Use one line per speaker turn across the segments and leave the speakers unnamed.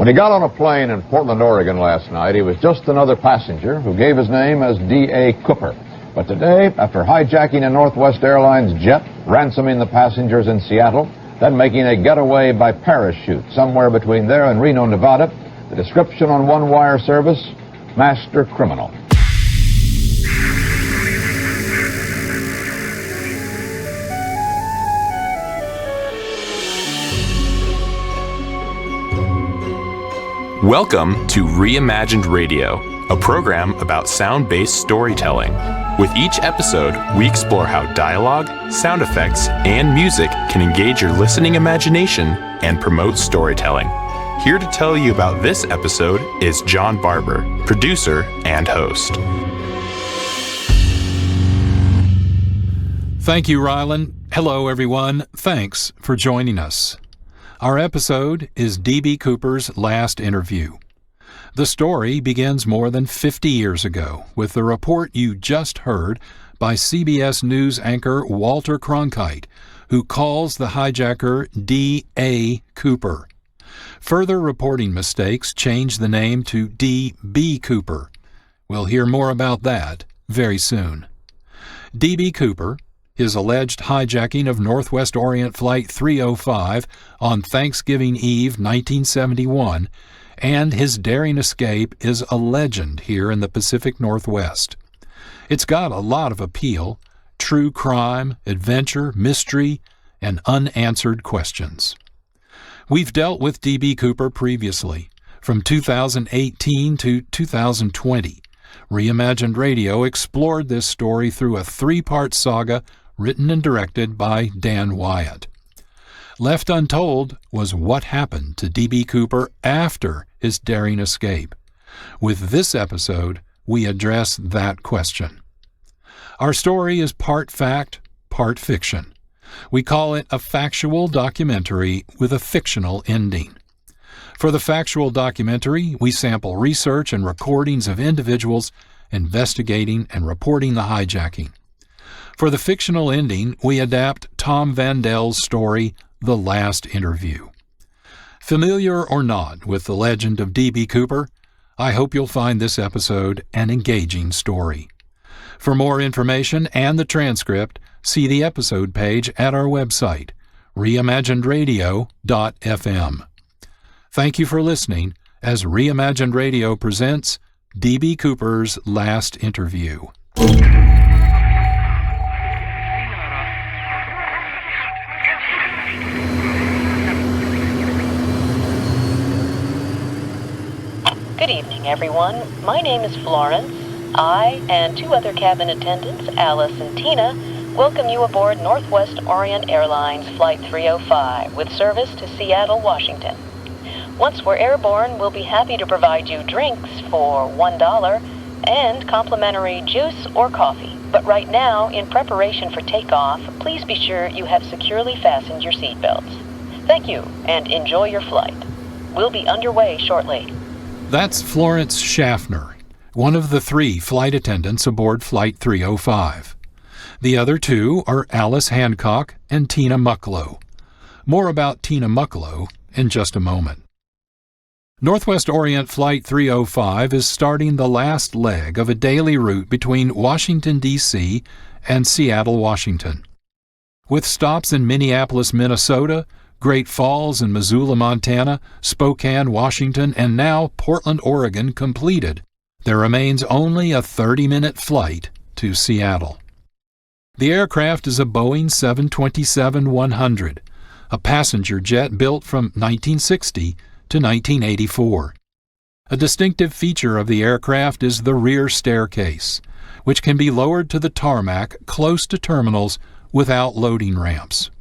When he got on a plane in Portland, Oregon last night, he was just another passenger who gave his name as D.A. Cooper. But today, after hijacking a Northwest Airlines jet, ransoming the passengers in Seattle, then making a getaway by parachute somewhere between there and Reno, Nevada, the description on one wire service, master criminal.
Welcome to Reimagined Radio, a program about sound-based storytelling. With each episode, we explore how dialogue, sound effects, and music can engage your listening imagination and promote storytelling. Here to tell you about this episode is John Barber, producer and host.
Thank you, Rylan. Hello, everyone. Thanks for joining us. Our episode is D.B. Cooper's last interview. The story begins more than 50 years ago with the report you just heard by CBS News anchor Walter Cronkite, who calls the hijacker D.A. Cooper. Further reporting mistakes changed the name to D.B. Cooper. We'll hear more about that very soon. D.B. Cooper, his alleged hijacking of Northwest Orient Flight 305 on Thanksgiving Eve 1971, and his daring escape is a legend here in the Pacific Northwest. It's got a lot of appeal: true crime, adventure, mystery, and unanswered questions. We've dealt with D.B. Cooper previously, from 2018 to 2020. Reimagined Radio explored this story through a three-part saga written and directed by Dan Wyatt. Left Untold was what happened to D.B. Cooper after his daring escape. With this episode, we address that question. Our story is part fact, part fiction. We call it a factual documentary with a fictional ending. For the factual documentary, we sample research and recordings of individuals investigating and reporting the hijacking. For the fictional ending, we adapt Tom Vandel's story, The Last Interview. Familiar or not with the legend of D.B. Cooper, I hope you'll find this episode an engaging story. For more information and the transcript, see the episode page at our website, reimaginedradio.fm. Thank you for listening as Reimagined Radio presents D.B. Cooper's Last Interview.
Good evening, everyone. My name is Florence. I and two other cabin attendants, Alice and Tina, welcome you aboard Northwest Orient Airlines Flight 305 with service to Seattle, Washington. Once we're airborne, we'll be happy to provide you drinks for $1 and complimentary juice or coffee. But right now, in preparation for takeoff, please be sure you have securely fastened your seatbelts. Thank you, and enjoy your flight. We'll be underway shortly.
That's Florence Schaffner, one of the three flight attendants aboard Flight 305. The other two are Alice Hancock and Tina Mucklow. More about Tina Mucklow in just a moment. Northwest Orient Flight 305 is starting the last leg of a daily route between Washington, D.C. and Seattle, Washington. With stops in Minneapolis, Minnesota, Great Falls and Missoula, Montana, Spokane, Washington, and now Portland, Oregon completed, there remains only a 30-minute flight to Seattle. The aircraft is a Boeing 727-100, a passenger jet built from 1960 to 1984. A distinctive feature of the aircraft is the rear staircase, which can be lowered to the tarmac close to terminals without loading ramps.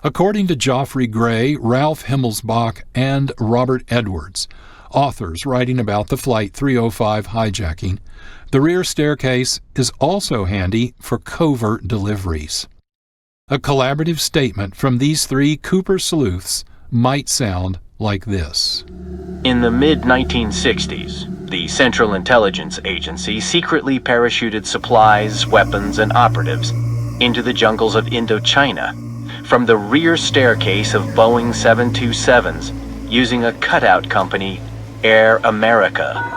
According to Geoffrey Gray, Ralph Himmelsbach, and Robert Edwards, authors writing about the Flight 305 hijacking, the rear staircase is also handy for covert deliveries. A collaborative statement from these three Cooper sleuths might sound like this.
In the mid-1960s, the Central Intelligence Agency secretly parachuted supplies, weapons, and operatives into the jungles of Indochina from the rear staircase of Boeing 727s using a cutout company, Air America.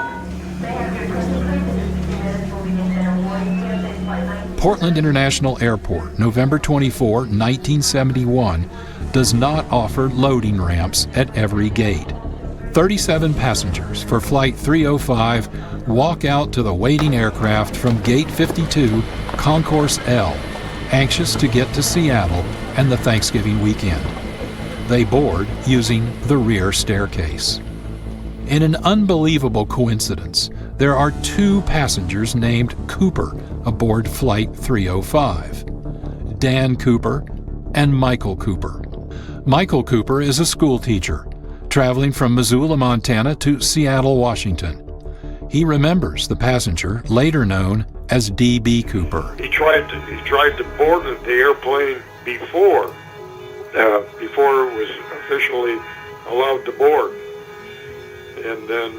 Portland International Airport, November 24, 1971, does not offer loading ramps at every gate. 37 passengers for Flight 305 walk out to the waiting aircraft from Gate 52, Concourse L, anxious to get to Seattle and the Thanksgiving weekend. They board using the rear staircase. In an unbelievable coincidence, there are 2 passengers named Cooper aboard Flight 305, Dan Cooper and Michael Cooper. Michael Cooper is a school teacher traveling from Missoula, Montana to Seattle, Washington. He remembers the passenger, later known as D.B. Cooper.
He tried to board the airplane before it was officially allowed to board. And then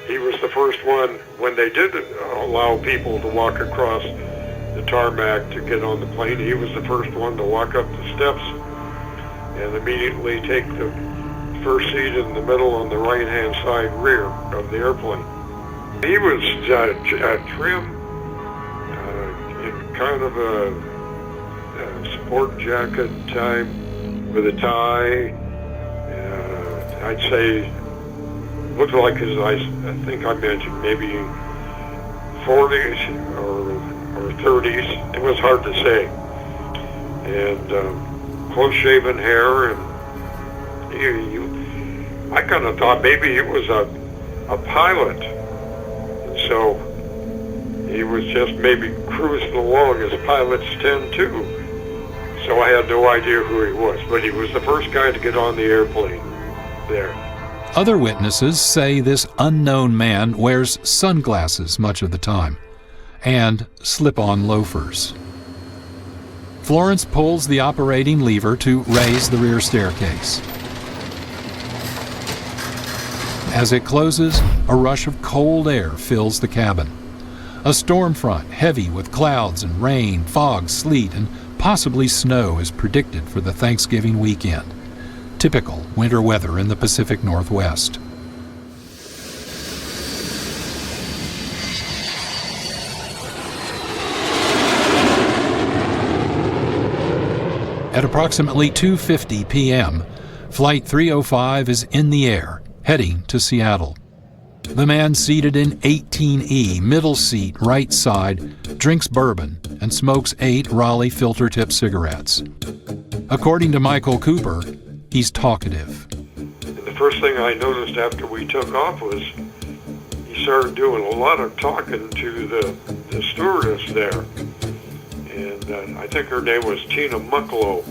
he was the first one, when they did allow people to walk across the tarmac to get on the plane, he was the first one to walk up the steps and immediately take the first seat in the middle on the right-hand side rear of the airplane. He was trim in kind of a sport jacket type with a tie. I'd say looked like his, I think I mentioned maybe 40s or 30s. It was hard to say. And close-shaven hair, and I kind of thought maybe he was a pilot. So he was just maybe cruising along as pilots tend to. So I had no idea who he was, but he was the first guy to get on the airplane there.
Other witnesses say this unknown man wears sunglasses much of the time and slip-on loafers. Florence pulls the operating lever to raise the rear staircase. As it closes, a rush of cold air fills the cabin. A storm front, heavy with clouds and rain, fog, sleet, and possibly snow is predicted for the Thanksgiving weekend. Typical winter weather in the Pacific Northwest. At approximately 2:50 p.m., Flight 305 is in the air, heading to Seattle. The man seated in 18E, middle seat, right side, drinks bourbon and smokes 8 Raleigh filter-tip cigarettes. According to Michael Cooper, he's talkative.
And the first thing I noticed after we took off was he started doing a lot of talking to the stewardess there. And I think her name was Tina Mucklow.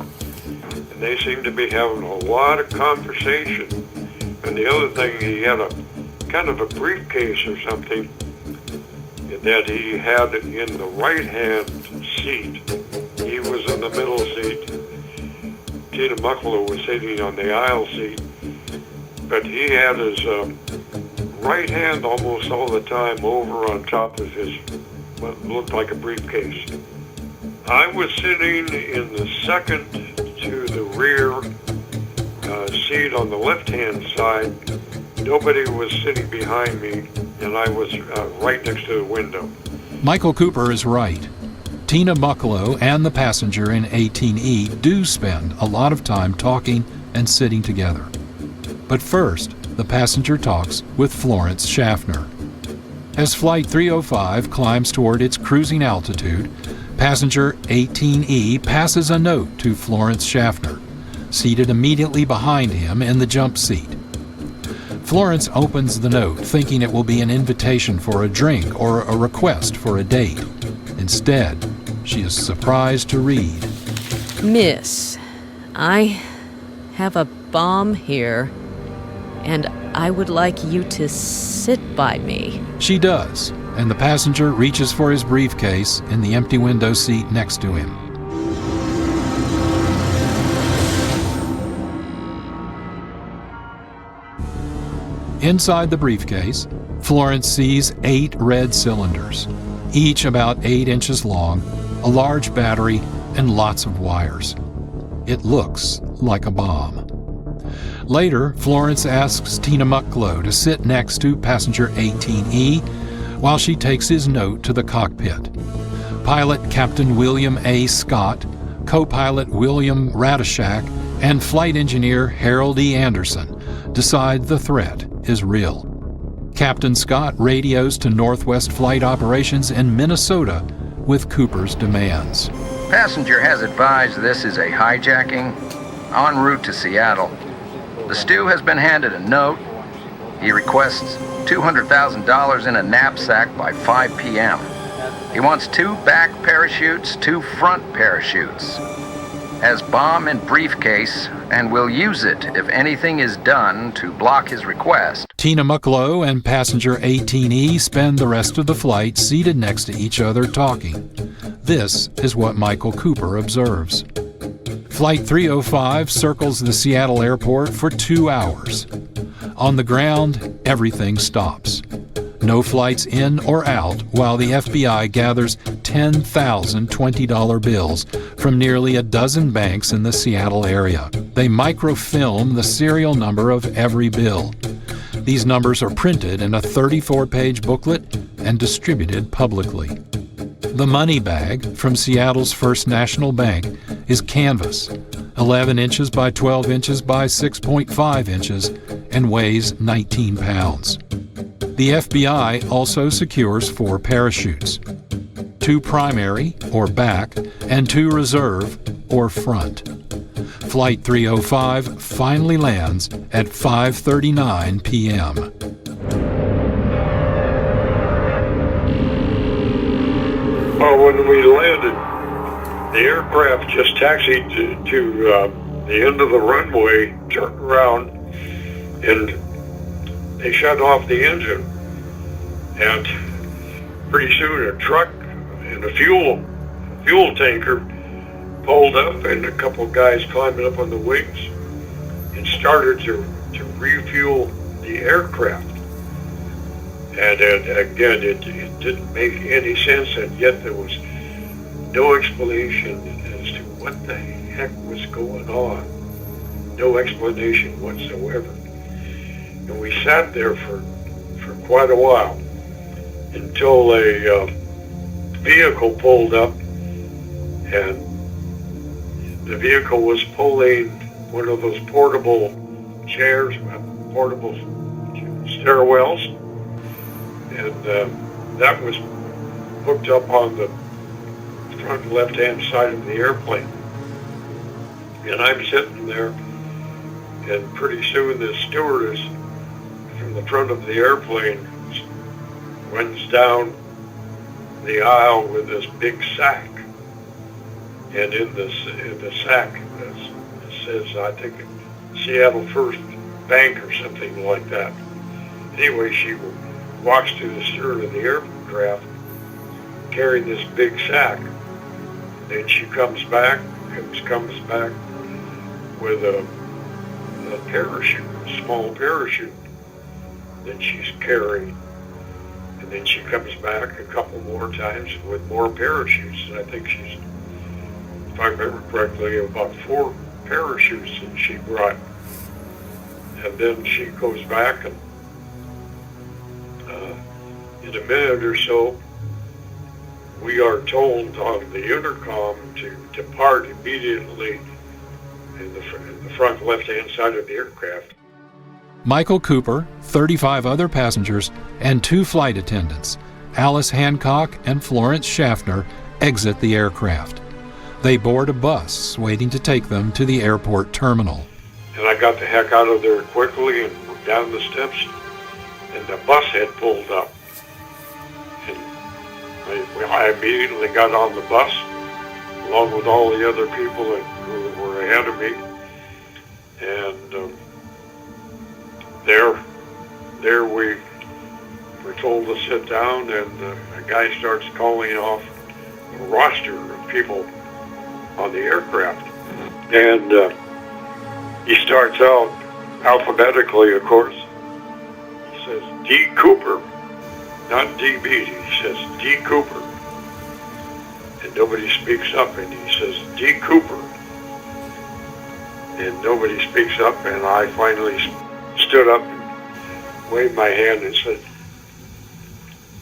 And they seemed to be having a lot of conversation. And the other thing, he had a kind of a briefcase or something that he had in the right-hand seat. He was in the middle seat. Tina Mucklow was sitting on the aisle seat. But he had his right hand almost all the time over on top of his, what looked like a briefcase. I was sitting in the second to the rear seat on the left-hand side. Nobody was sitting behind me, and I was right next to the window.
Michael Cooper is right. Tina Mucklow and the passenger in 18E do spend a lot of time talking and sitting together. But first, the passenger talks with Florence Schaffner. As Flight 305 climbs toward its cruising altitude, passenger 18E passes a note to Florence Schaffner, seated immediately behind him in the jump seat. Florence opens the note, thinking it will be an invitation for a drink or a request for a date. Instead, she is surprised to read,
Miss, I have a bomb here, and I would like you to sit by me.
She does, and the passenger reaches for his briefcase in the empty window seat next to him. Inside the briefcase, Florence sees 8 red cylinders, each about 8 inches long, a large battery, and lots of wires. It looks like a bomb. Later, Florence asks Tina Mucklow to sit next to passenger 18E while she takes his note to the cockpit. Pilot Captain William A. Scott, co-pilot William Radishak, and flight engineer Harold E. Anderson decide the threat is real. Captain Scott radios to Northwest Flight Operations in Minnesota with Cooper's demands.
Passenger has advised this is a hijacking en route to Seattle. The stew has been handed a note. He requests $200,000 in a knapsack by 5 p.m. He wants 2 back parachutes, 2 front parachutes. Has bomb in briefcase and will use it if anything is done to block his request.
Tina Mucklow and passenger 18E spend the rest of the flight seated next to each other talking. This is what Michael Cooper observes. Flight 305 circles the Seattle airport for 2 hours. On the ground, everything stops. No flights in or out while the FBI gathers 10,000 $20 bills from nearly a dozen banks in the Seattle area. They microfilm the serial number of every bill. These numbers are printed in a 34-page booklet and distributed publicly. The money bag from Seattle's First National Bank is canvas, 11 inches by 12 inches by 6.5 inches, and weighs 19 pounds. The FBI also secures 4 parachutes, 2 primary, or back, and 2 reserve, or front. Flight 305 finally lands at 5:39 p.m.
Well, when we landed, the aircraft just taxied to the end of the runway, turned around, and they shut off the engine. And pretty soon a truck and a fuel tanker pulled up, and a couple of guys climbing up on the wings and started to refuel the aircraft. And again, it didn't make any sense, and yet there was no explanation as to what the heck was going on. No explanation whatsoever. And we sat there for quite a while until a vehicle pulled up, and the vehicle was pulling one of those portable chairs, portable stairwells, and that was hooked up on the front left-hand side of the airplane. And I'm sitting there, and pretty soon the stewardess from the front of the airplane runs down the aisle with this big sack. And in the sack, it says, I think, Seattle First Bank or something like that. Anyway, she walks to the stern of the aircraft carrying this big sack. Then she comes back with a parachute, a small parachute that she's carrying. And then she comes back a couple more times with more parachutes. And I think she's, if I remember correctly, about 4 parachutes that she brought. And then she goes back, and in a minute or so, we are told on the intercom to depart immediately in the front left-hand side of the aircraft.
Michael Cooper, 35 other passengers, and 2 flight attendants, Alice Hancock and Florence Schaffner, exit the aircraft. They board a bus waiting to take them to the airport terminal.
And I got the heck out of there quickly and down the steps, and the bus had pulled up. And I immediately got on the bus, along with all the other people who were ahead of me. And there we were told to sit down, and a guy starts calling off a roster of people on the aircraft. And he starts out alphabetically, of course. He says, D. Cooper, not D. Beatty. He says, D. Cooper. And nobody speaks up, and he says, D. Cooper. and nobody speaks up, and I finally stood up and waved my hand and said,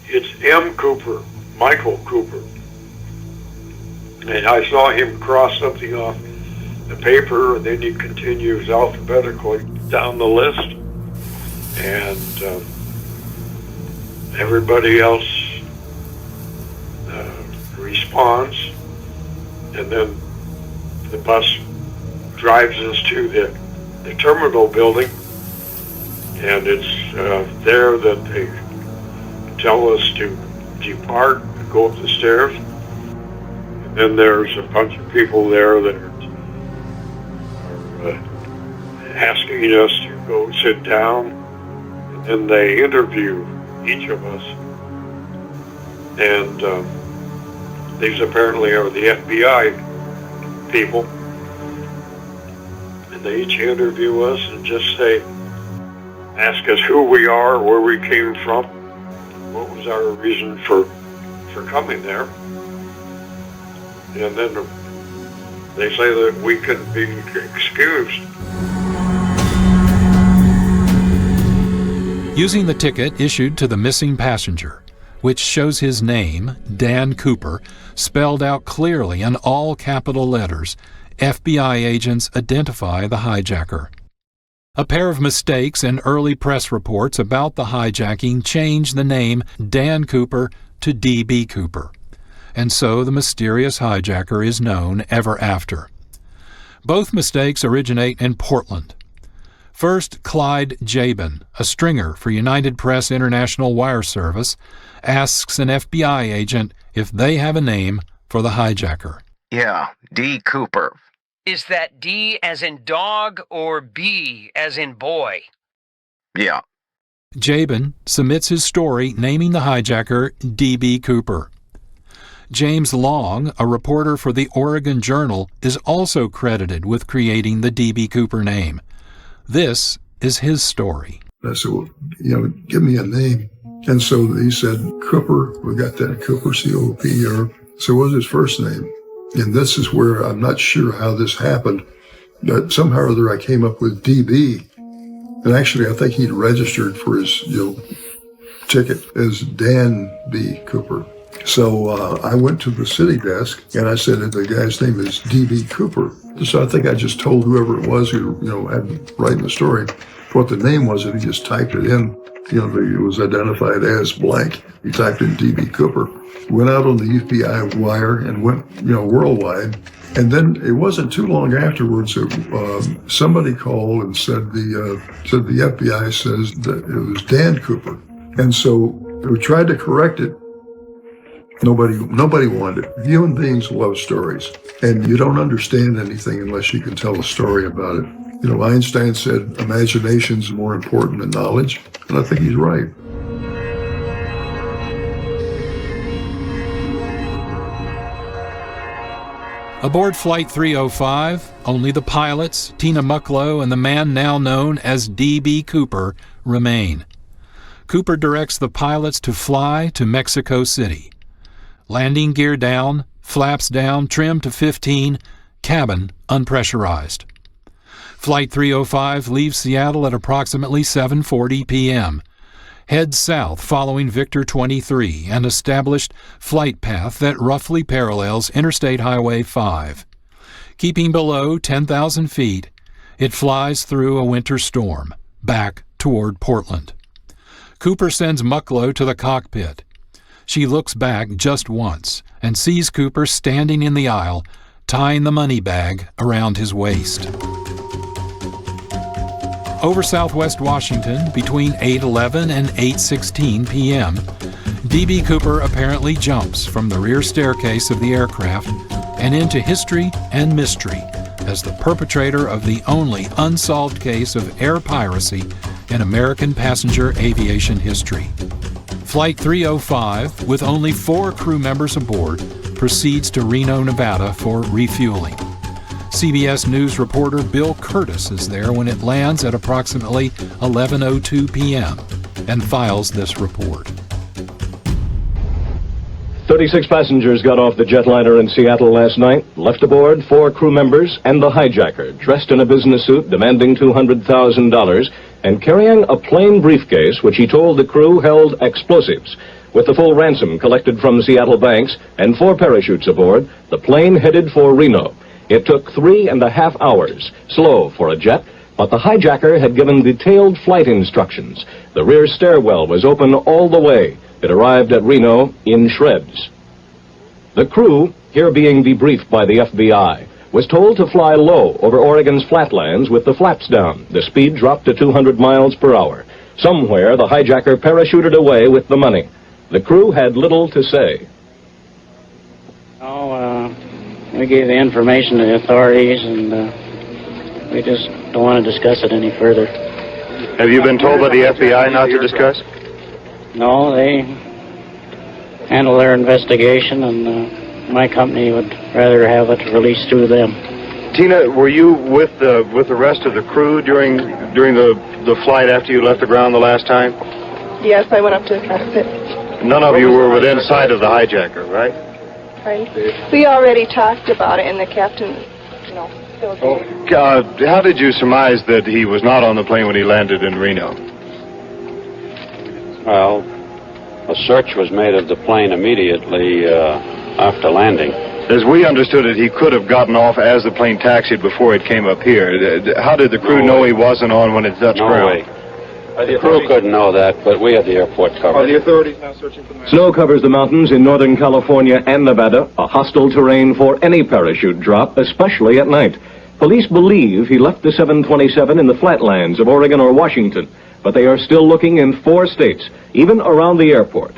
"It's M. Cooper, Michael Cooper." And I saw him cross something off the paper, and then he continues alphabetically down the list, and everybody else responds, and then the bus drives us to the terminal building, and it's there that they tell us to depart, go up the stairs, and then there's a bunch of people there that are asking us to go sit down, and then they interview each of us, and these apparently are the FBI people, and they each interview us and just ask us who we are, where we came from, what was our reason for coming there, and then they say that we can be excused.
Using the ticket issued to the missing passenger, which shows his name, Dan Cooper, spelled out clearly in all capital letters, FBI agents identify the hijacker. A pair of mistakes in early press reports about the hijacking changed the name Dan Cooper to D.B. Cooper, and so the mysterious hijacker is known ever after. Both mistakes originate in Portland. First, Clyde Jabin, a stringer for United Press International Wire Service, asks an FBI agent if they have a name for the hijacker.
Yeah, D. Cooper.
Is that D as in dog or B as in boy?
Yeah.
Jabin submits his story naming the hijacker D.B. Cooper. James Long, a reporter for the Oregon Journal, is also credited with creating the D.B. Cooper name. This is his story.
I said, well, give me a name. And so he said, Cooper. We got that, Cooper, C-O-P-E-R. So what was his first name? And this is where I'm not sure how this happened, but somehow or other I came up with DB. And actually, I think he'd registered for his ticket as Dan B. Cooper. So I went to the city desk and I said, the guy's name is D.B. Cooper. So I think I just told whoever it was who, had writing the story what the name was, and he just typed it in. It was identified as blank. He typed in D.B. Cooper. Went out on the FBI wire and went, worldwide. And then it wasn't too long afterwards that somebody called and said the FBI says that it was Dan Cooper. And so we tried to correct it. Nobody wanted it. Human beings love stories, and you don't understand anything unless you can tell a story about it. Einstein said imagination's more important than knowledge, and I think he's right.
Aboard Flight 305, only the pilots, Tina Mucklow, and the man now known as D.B. Cooper remain. Cooper directs the pilots to fly to Mexico City. Landing gear down, flaps down, trim to 15, cabin unpressurized. Flight 305 leaves Seattle at approximately 7:40 p.m. Heads south following Victor 23, an established flight path that roughly parallels Interstate Highway 5. Keeping below 10,000 feet, it flies through a winter storm, back toward Portland. Cooper sends Mucklow to the cockpit. She looks back just once and sees Cooper standing in the aisle, tying the money bag around his waist. Over Southwest Washington, between 8:11 and 8:16 p.m., D.B. Cooper apparently jumps from the rear staircase of the aircraft and into history and mystery as the perpetrator of the only unsolved case of air piracy in American passenger aviation history. Flight 305, with only 4 crew members aboard, proceeds to Reno, Nevada for refueling. CBS News reporter Bill Curtis is there when it lands at approximately 11:02 p.m. and files this report.
36 passengers got off the jetliner in Seattle last night. Left aboard 4 crew members and the hijacker, dressed in a business suit demanding $200,000 and carrying a plain briefcase which he told the crew held explosives. With the full ransom collected from Seattle banks and 4 parachutes aboard, the plane headed for Reno. It took 3.5 hours, slow for a jet, but the hijacker had given detailed flight instructions. The rear stairwell was open all the way. It arrived at Reno in shreds. The crew, here being debriefed by the FBI, was told to fly low over Oregon's flatlands with the flaps down. The speed dropped to 200 miles per hour. Somewhere, the hijacker parachuted away with the money. The crew had little to say.
We gave the information to the authorities, and we just don't want to discuss it any further.
Have you been told by the FBI not to discuss?
No, they handle their investigation, and my company would rather have it released through them.
Tina, were you with the rest of the crew during the flight after you left the ground the last time?
Yes, I went up to the cockpit.
None of you were within sight of the hijacker, right?
Right. We already talked about it, and the captain,
how did you surmise that he was not on the plane when he landed in Reno?
Well, a search was made of the plane immediately after landing.
As we understood it, he could have gotten off as the plane taxied before it came up here. How did the crew know he wasn't on when it touched ground?
No way. The crew couldn't know that, but we had the airport covered.
Are the authorities now searching for the man?
Snow covers the mountains in Northern California and Nevada, a hostile terrain for any parachute drop, especially at night. Police believe he left the 727 in the flatlands of Oregon or Washington, but they are still looking in 4 states, even around the airport.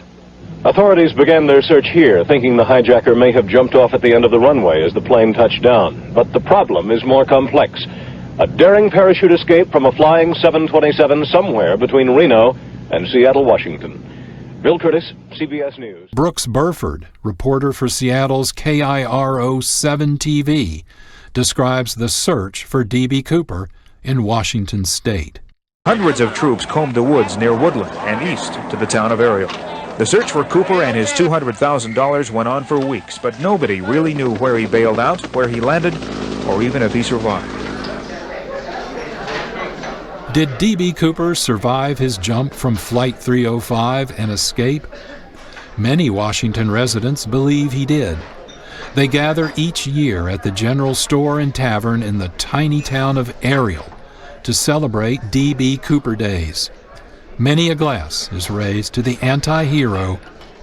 Authorities began their search here, thinking the hijacker may have jumped off at the end of the runway as the plane touched down. But the problem is more complex. A daring parachute escape from a flying 727 somewhere between Reno and Seattle, Washington. Bill Curtis, CBS News.
Brooks Burford, reporter for Seattle's KIRO 7 TV, describes the search for D.B. Cooper in Washington State.
Hundreds of troops combed the woods near Woodland and east to the town of Ariel. The search for Cooper and his $200,000 went on for weeks, but nobody really knew where he bailed out, where he landed, or even if he survived.
Did D.B. Cooper survive his jump from Flight 305 and escape? Many Washington residents believe he did. They gather each year at the general store and tavern in the tiny town of Ariel to celebrate D.B. Cooper Days. Many a glass is raised to the anti-hero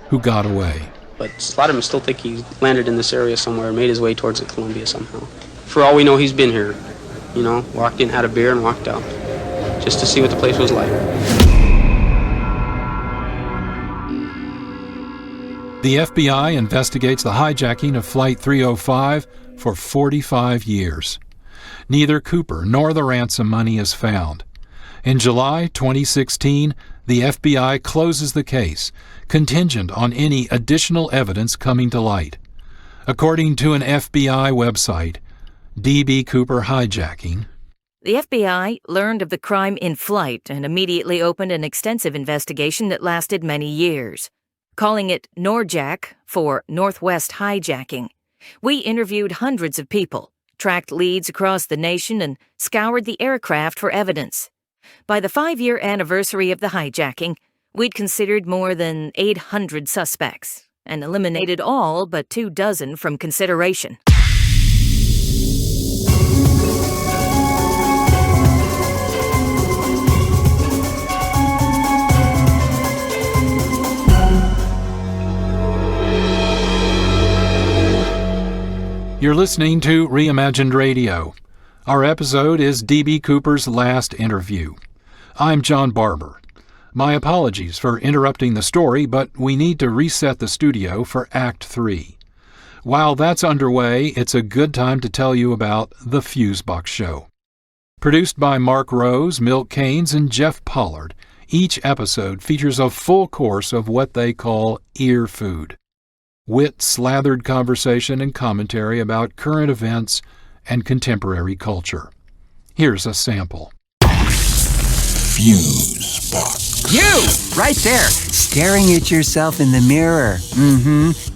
who got away.
But a lot of them still think he landed in this area somewhere and made his way towards the Columbia somehow. For all we know, he's been here. Walked in, had a beer, and walked out. Just to see what the place was like.
The FBI investigates the hijacking of Flight 305 for 45 years. Neither Cooper nor the ransom money is found. In July 2016, the FBI closes the case, contingent on any additional evidence coming to light. According to an FBI website, D.B. Cooper hijacking.
The FBI learned of the crime in flight and immediately opened an extensive investigation that lasted many years. Calling it NORJAC for Northwest Hijacking, we interviewed hundreds of people, tracked leads across the nation, and scoured the aircraft for evidence. By the 5-year anniversary of the hijacking, we'd considered more than 800 suspects and eliminated all but 24 from consideration.
You're listening to Reimagined Radio. Our episode is D.B. Cooper's last interview. I'm John Barber. My apologies for interrupting the story, but we need to reset the studio for Act 3. While that's underway, it's a good time to tell you about The Fusebox Show. Produced by Marc Rose, Milt Keynes, and Jeff Pollard, each episode features a full course of what they call ear food. Wit, slathered conversation, and commentary about current events and contemporary culture. Here's a sample.
Fusebox. You! Right there, staring at yourself in the mirror.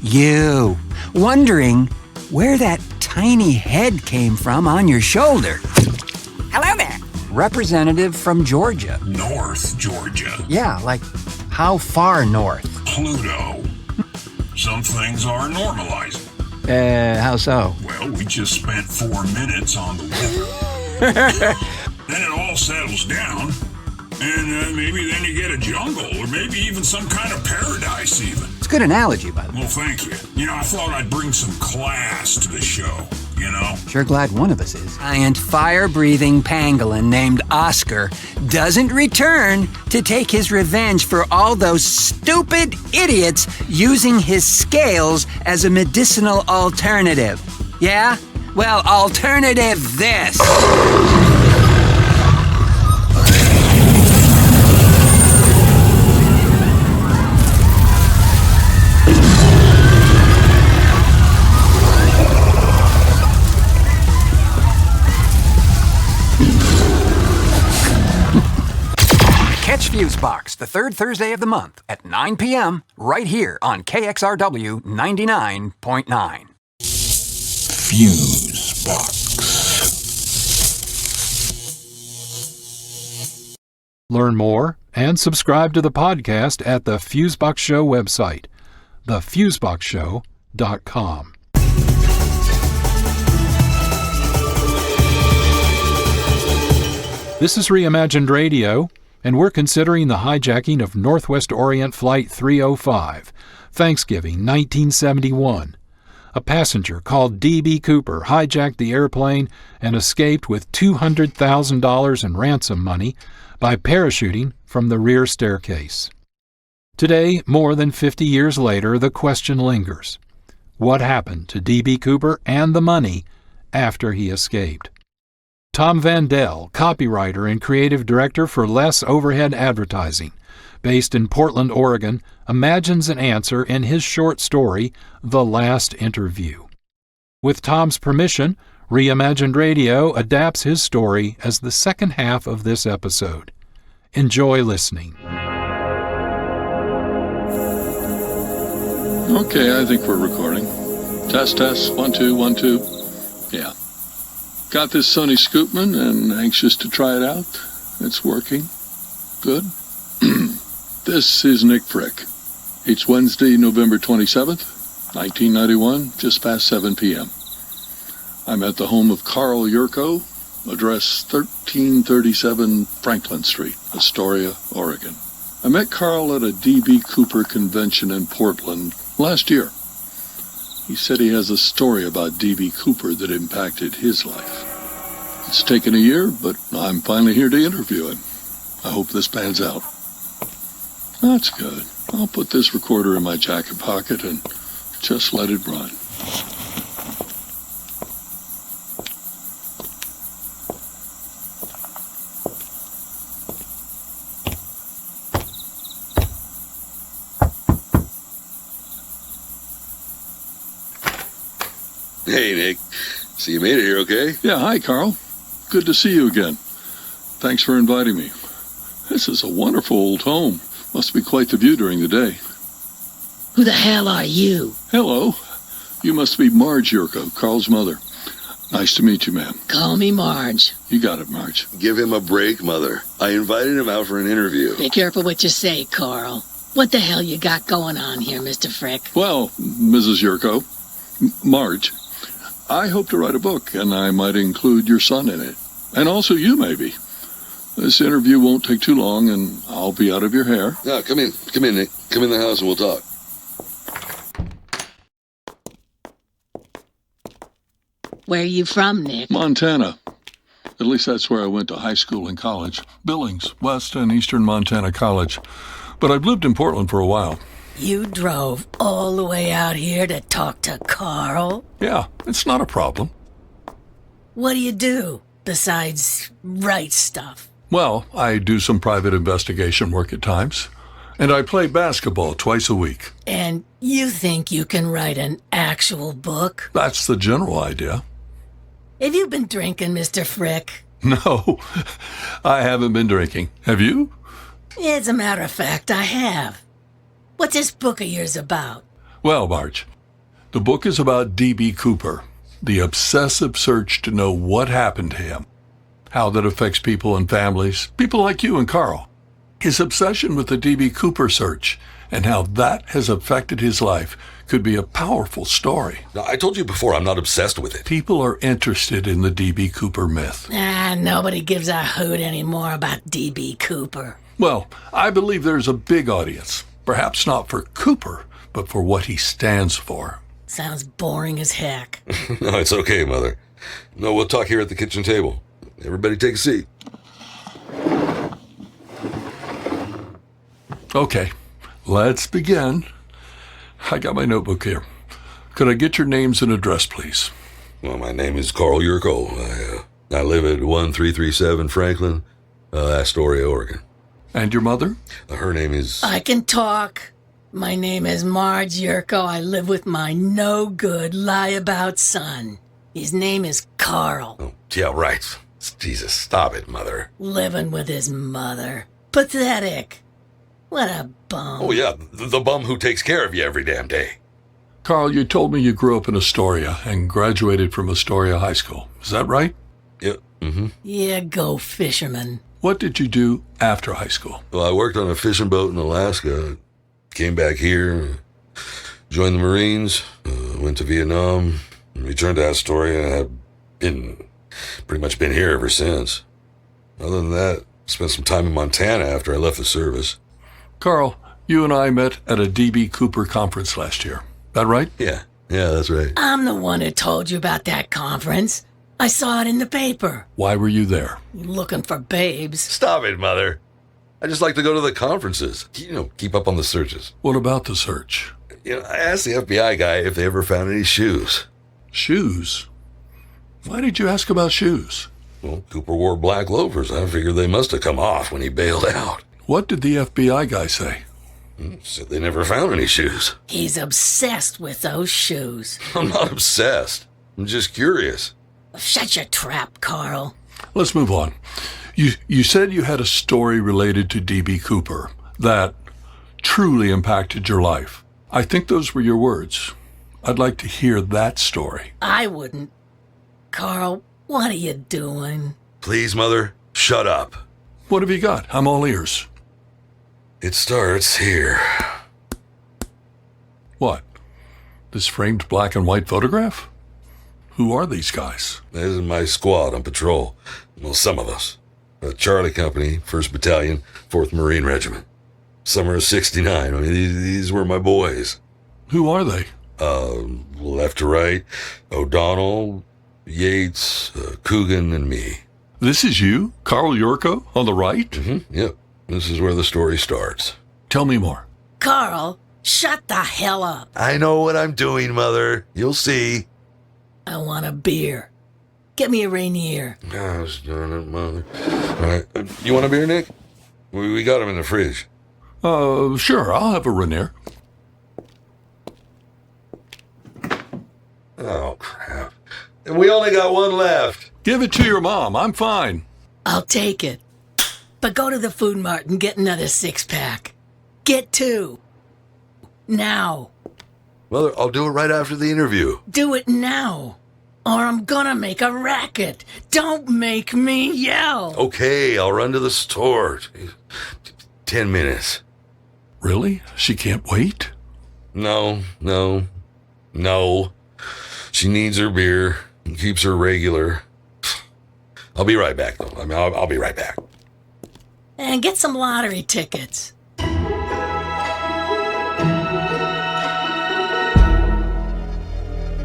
You. Wondering where that tiny head came from on your shoulder. Hello there. Representative from Georgia.
North Georgia.
Yeah, like how far north?
Pluto. Some things are normalizing.
How so?
Well, we just spent 4 minutes on the weather. Then it all settles down, and maybe then you get a jungle, or maybe even some kind of paradise even.
It's a good analogy, by the way.
Well, thank you. You know, I thought I'd bring some class to the show, you know?
Sure glad one of us is. Giant fire-breathing pangolin named Oscar doesn't return to take his revenge for all those stupid idiots using his scales as a medicinal alternative. Yeah? Well, alternative this. Catch Fusebox the third Thursday of the month at 9 p.m. right here on KXRW 99.9.
Fusebox. Learn more and subscribe to the podcast at the Fusebox Show website, thefuseboxshow.com. This is Reimagined Radio, and we're considering the hijacking of Northwest Orient Flight 305, Thanksgiving 1971. A passenger called D.B. Cooper hijacked the airplane and escaped with $200,000 in ransom money by parachuting from the rear staircase. Today, more than 50 years later, the question lingers. What happened to D.B. Cooper and the money after he escaped? Tom Vandel, copywriter and creative director for Less Overhead Advertising, based in Portland, Oregon, imagines an answer in his short story, The Last Interview. With Tom's permission, Reimagined Radio adapts his story as the second half of this episode. Enjoy listening.
Okay, I think we're recording. Test, 1, 2, 1, 2. Yeah. Got this Sony Scoopman and anxious to try it out. It's working. Good. This is Nick Frick. It's Wednesday, November 27th, 1991, just past 7 p.m. I'm at the home of Carl Yurko, address 1337 Franklin Street, Astoria, Oregon. I met Carl at a D.B. Cooper convention in Portland last year. He said he has a story about D.B. Cooper that impacted his life. It's taken a year, but I'm finally here to interview him. I hope this pans out. That's good. I'll put this recorder in my jacket pocket and just let it run.
Hey, Nick. So you made it here, okay?
Yeah, hi, Carl. Good to see you again. Thanks for inviting me. This is a wonderful old home. Must be quite the view during the day.
Who the hell are you?
Hello. You must be Marge Yurko, Carl's mother. Nice to meet you, ma'am.
Call me Marge.
You got it, Marge.
Give him a break, Mother. I invited him out for an interview.
Be careful what you say, Carl. What the hell you got going on here, Mr. Frick?
Well, Mrs. Yurko, Marge, I hope to write a book, and I might include your son in it. And also you, maybe. This interview won't take too long, and I'll be out of your hair.
No, come in. Come in, Nick. Come in the house and we'll talk.
Where are you from, Nick?
Montana. At least that's where I went to high school and college. Billings, West and Eastern Montana College. But I've lived in Portland for a while.
You drove all the way out here to talk to Carl?
Yeah, it's not a problem.
What do you do besides write stuff?
Well, I do some private investigation work at times. And I play basketball twice a week.
And you think you can write an actual book?
That's the general idea.
Have you been drinking, Mr. Frick?
No, I haven't been drinking. Have you?
As a matter of fact, I have. What's this book of yours about?
Well, March, the book is about D.B. Cooper, the obsessive search to know what happened to him, how that affects people and families, people like you and Carl. His obsession with the D.B. Cooper search and how that has affected his life could be a powerful story.
Now, I told you before, I'm not obsessed with it.
People are interested in the D.B. Cooper myth.
Nobody gives a hoot anymore about D.B. Cooper.
Well, I believe there's a big audience. Perhaps not for Cooper, but for what he stands for.
Sounds boring as heck.
No, it's okay, Mother. No, we'll talk here at the kitchen table. Everybody take a seat.
Okay, let's begin. I got my notebook here. Could I get your names and address, please?
Well, my name is Carl Yurko. I live at 1337 Franklin, Astoria, Oregon.
And your mother?
Her name is...
I can talk. My name is Marc Yurko. I live with my no-good, lie-about son. His name is Carl.
Oh, yeah, right. Jesus, stop it, Mother.
Living with his mother. Pathetic. What a bum.
Oh, yeah, the bum who takes care of you every damn day.
Carl, you told me you grew up in Astoria and graduated from Astoria High School. Is that right?
Yeah,
Yeah, go fisherman.
What did you do after high school?
Well, I worked on a fishing boat in Alaska. Came back here, joined the Marines, went to Vietnam, returned to Astoria. I've pretty much been here ever since. Other than that, spent some time in Montana after I left the service.
Carl, you and I met at a D.B. Cooper conference last year. That right?
Yeah, that's right.
I'm the one who told you about that conference. I saw it in the paper.
Why were you there?
Looking for babes.
Stop it, Mother. I just like to go to the conferences. Keep up on the searches.
What about the search?
I asked the FBI guy if they ever found any shoes.
Shoes? Why did you ask about shoes?
Well, Cooper wore black loafers. I figured they must have come off when he bailed out.
What did the FBI guy say?
Said they never found any shoes.
He's obsessed with those shoes.
I'm not obsessed. I'm just curious.
Shut your trap, Carl.
Let's move on. You said you had a story related to D.B. Cooper that truly impacted your life. I think those were your words. I'd like to hear that story.
I wouldn't. Carl, what are you doing?
Please, Mother, shut up.
What have you got? I'm all ears.
It starts here.
What? This framed black and white photograph? Who are these guys?
This is my squad on patrol. Well, some of us. Charlie Company, 1st Battalion, 4th Marine Regiment. Summer of '69. I mean, these were my boys.
Who are they?
Left to right, O'Donnell, Yates, Coogan, and me.
This is you, Carl Yurko, on the right?
Yep. This is where the story starts.
Tell me more.
Carl, shut the hell up.
I know what I'm doing, Mother. You'll see.
I want a beer. Get me a Rainier.
Gosh darn it, Mother. All right. You want a beer, Nick? We got them in the fridge.
Sure. I'll have a Rainier.
Oh, crap. And we only got one left.
Give it to your mom. I'm fine.
I'll take it. But go to the food mart and get another 6-pack. Get 2. Now.
Mother, I'll do it right after the interview.
Do it now. Or I'm gonna make a racket. Don't make me yell.
Okay, I'll run to the store. 10 minutes.
Really? She can't wait?
No. She needs her beer and keeps her regular. I'll be right back, though. I'll be right back.
And get some lottery tickets.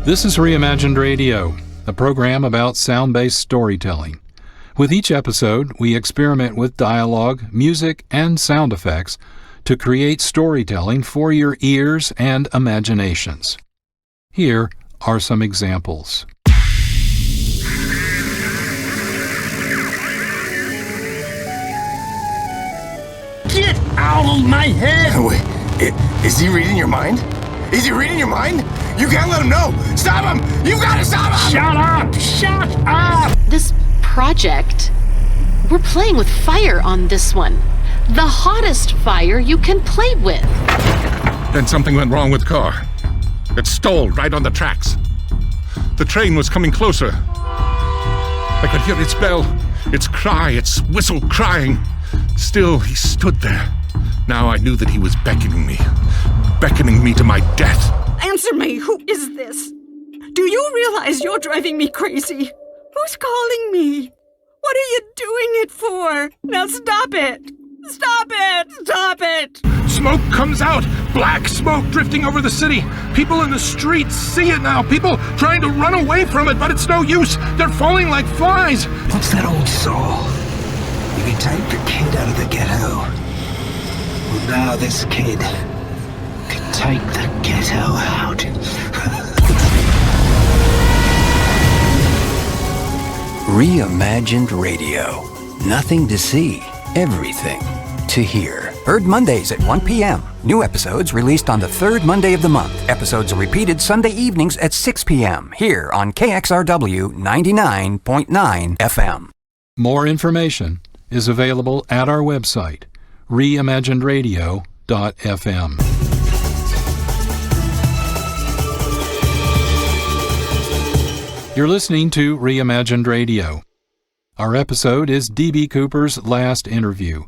This is Reimagined Radio, a program about sound-based storytelling. With each episode, we experiment with dialogue, music, and sound effects to create storytelling for your ears and imaginations. Here are some examples.
Get out of my head! Wait, is he reading your mind? Is he reading your mind? You can't let him know! Stop him! You gotta stop him! Shut up! Shut up!
This project, we're playing with fire on this one. The hottest fire you can play with.
Then something went wrong with the car. It stalled right on the tracks. The train was coming closer. I could hear its bell, its cry, its whistle crying. Still, he stood there. Now I knew that he was beckoning me to my death.
Answer me, who is this? Do you realize you're driving me crazy? Who's calling me? What are you doing it for? Now stop it! Stop it! Stop it!
Smoke comes out! Black smoke drifting over the city! People in the streets see it now! People trying to run away from it, but it's no use! They're falling like flies!
What's that old saw? You can take the kid out of the ghetto. Well, now this kid can take the ghetto out.
Reimagined Radio. Nothing to see, everything to hear. Heard Mondays at 1 p.m. New episodes released on the third Monday of the month. Episodes are repeated Sunday evenings at 6 p.m. here on KXRW 99.9 FM.
More information is available at our website, reimaginedradio.fm. You're listening to Reimagined Radio. Our episode is D.B. Cooper's last interview.